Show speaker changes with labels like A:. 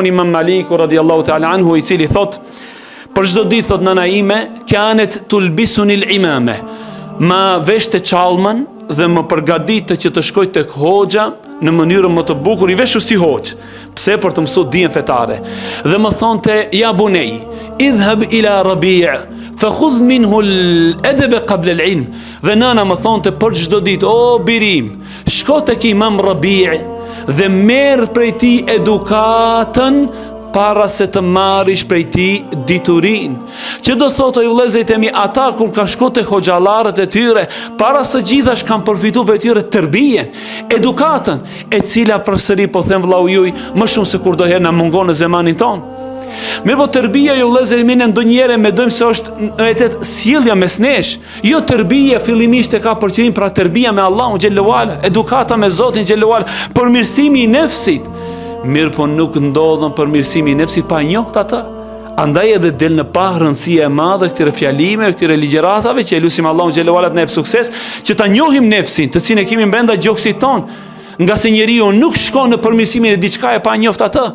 A: Imam Maliku radiallahu ta'ala anhu, i cili thot, për çdo ditë thot nëna ime, kanet tulbisunil imame, ma veshte çalmën dhe më përgatitte që të shkoj tek hoxha në mënyrën më të bukur, i veshu si hoxh. Pse? Për të mësuar dijen fetare. Dhe më thonte, ja bunej, idhhab ila Rabi' fa khudh minhu al-adab qabla al-ilm. Dhe nëna më thonte për çdo ditë, o birim, shko tek Imam Rabi' dhe merr prej ti edukatën para se të marrish prej ti diturin. Që do thotë ju vëllezërit e mi, ata kur kanë shkuar te hoxhallarët e tyre, para së gjithash kanë përfituar prej tyre tërbijen, edukatën, e cila përsëri po them vllau juj, më shumë se kurdo herë na mungon në zemanin ton. Mirë po tërbia ju vëllezërit e mi, ndonjëherë mendojmë se është vetë sjellja mes nesh. Jo, tërbia fillimisht e ka për qëllim pra tërbia me Allahun xhallahu ala, edukata me Zotin xhallahu ala, përmirësimi i nefsit. Mirë po nuk ndodhen përmirësimi i nefsit pa njohur ata. Andaj edhe del në pa rëndësia e madhe këtyre fjalimeve, këtyre ligjëratave, që lutim Allahun xhallahu ala të na jap sukses, që ta njohim nefsin, të cilin e kemi brenda gjoksit ton. Nga se njeriu nuk shkon në përmirësimin e diçka e pa njohur atë.